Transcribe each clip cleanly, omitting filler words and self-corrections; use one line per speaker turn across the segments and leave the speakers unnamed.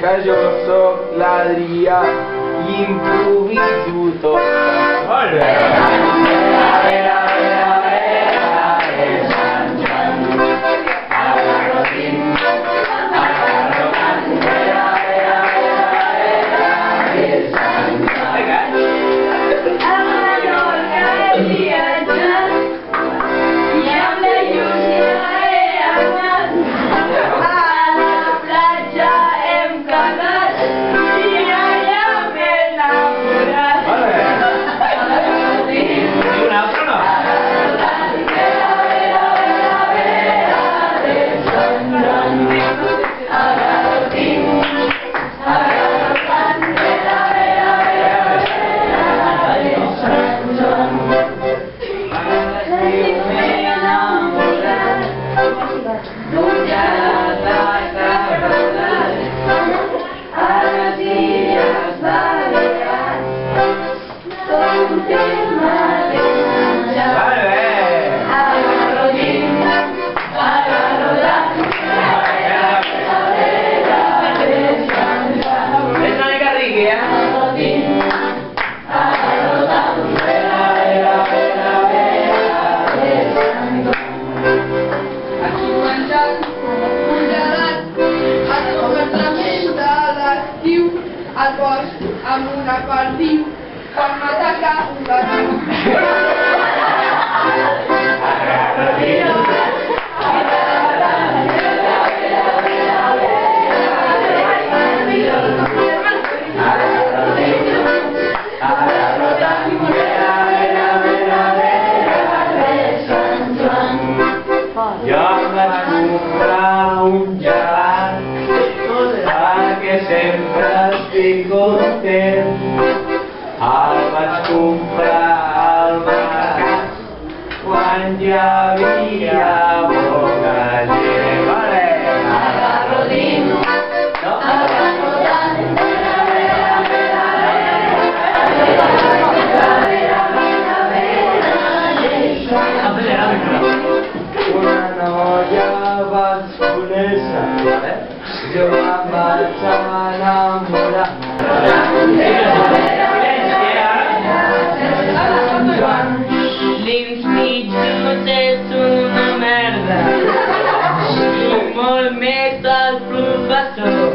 que jo sóc l'Adrià i improviso tot.
Molt bé!
Al bosc amb una perdiu quan m'ataca un gatú.
Jo vaig comprar un gelat perquè sempre estic content. El vaig comprar al mercat quan hi havia molta gent. Vale!
Agarro dins, agarro tant.
Una noia vaig conèixer, jo em vaig enamorar.
L'institut és una merda i molt més el professor.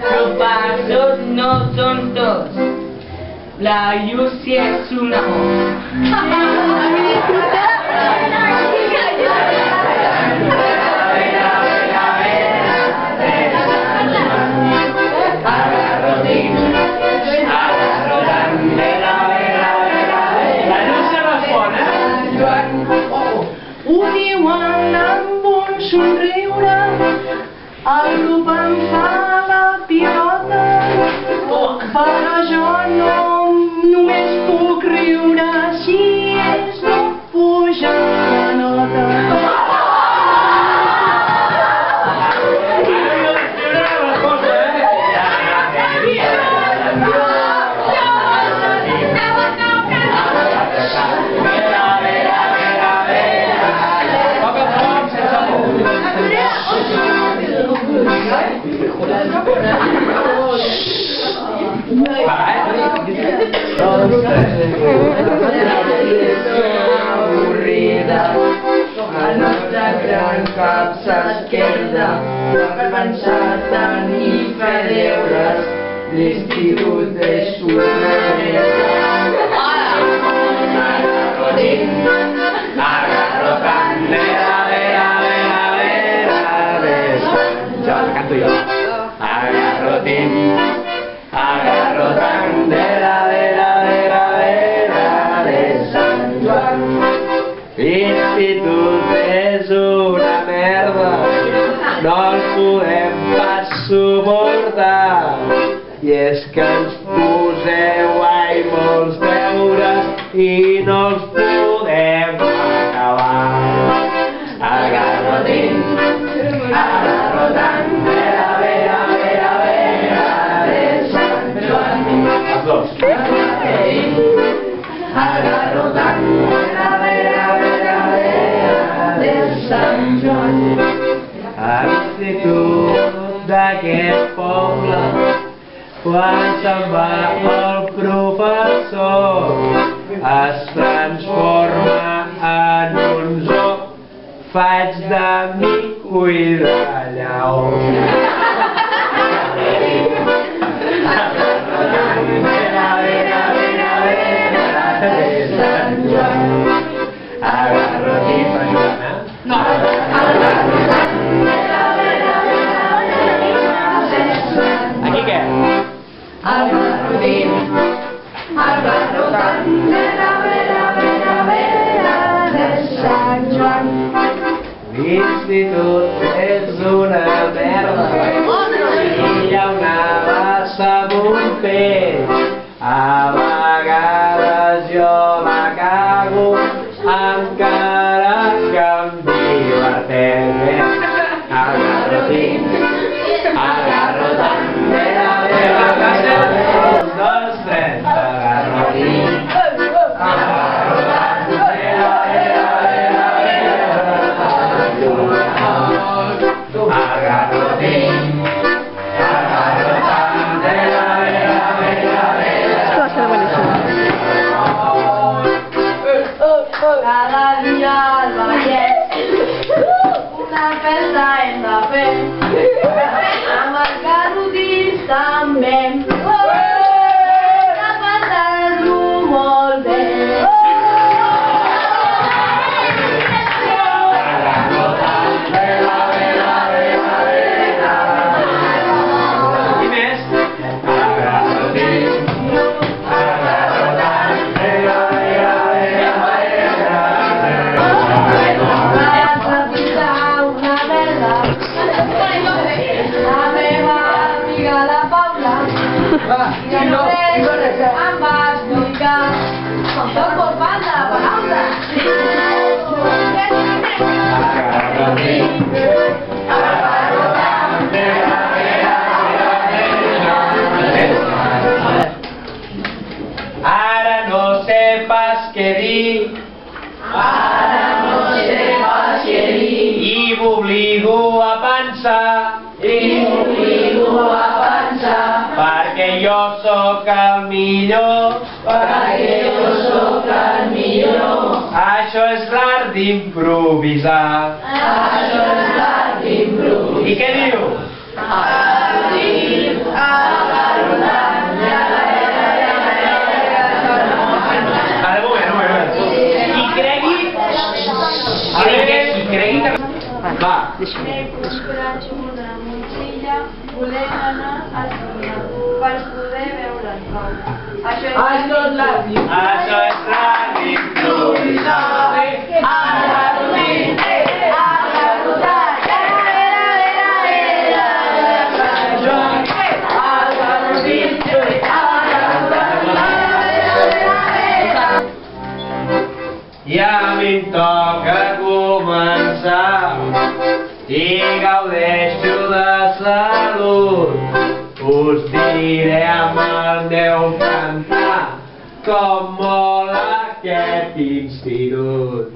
Professors no són tots. La Llucia és un amor.
Ho diuen amb un somriure, el grup em fa la pilota, però jo no només puc riure si ells no pugen la nota.
Avorrida, la nostra gran cap s'esquerda per pensar tant i fer deures. L'institut és una merda. Agarro dins, agarro tant. Jo, canto jo. Agarro dins, agarro tant. L'institut és una merda, no el podem pas suportar. I és que ens poseu molts deures i no els podem acabar. Agarro dins, agarro tant. Els dos. Agarro tant. Sant Joan. a l'institut d'aquest poble. Quan se'n va el professor es transforma en un zoo. Faig de mico i de lleó. Agarro-t'hi per ajudar-me.
No.
Aquí què?
El barrotín, el barrotant de la vera de Sant Joan.
L'institut és una merda. Hi ha una bassa amb un peix. A vegades jo la cago, encara que em diverteix. Agarro-t'hi, agarro-t'hi, un, dos, tres, agarro-t'hi,
Cada dia al Vallès, una festa hem de fer, amb els garrotins també, de passar-lo molt bé.
I més?
I després em va explicar tot por fan de la paraula.
Ara no sé pas què dir.
Ara no sé pas què dir.
I m'obligo a pensar. Perquè jo sóc el millor. Això és l'art d'improvisar. I què diu? Ara, un moment. I cregui que... Va.
Volem anar a sonar per poder veure el pau. Això és
l'art d'improvisar. Ja m'hi toca començar i gaudeixo de salut. Us diré amb el meu cantar com mola aquest institut.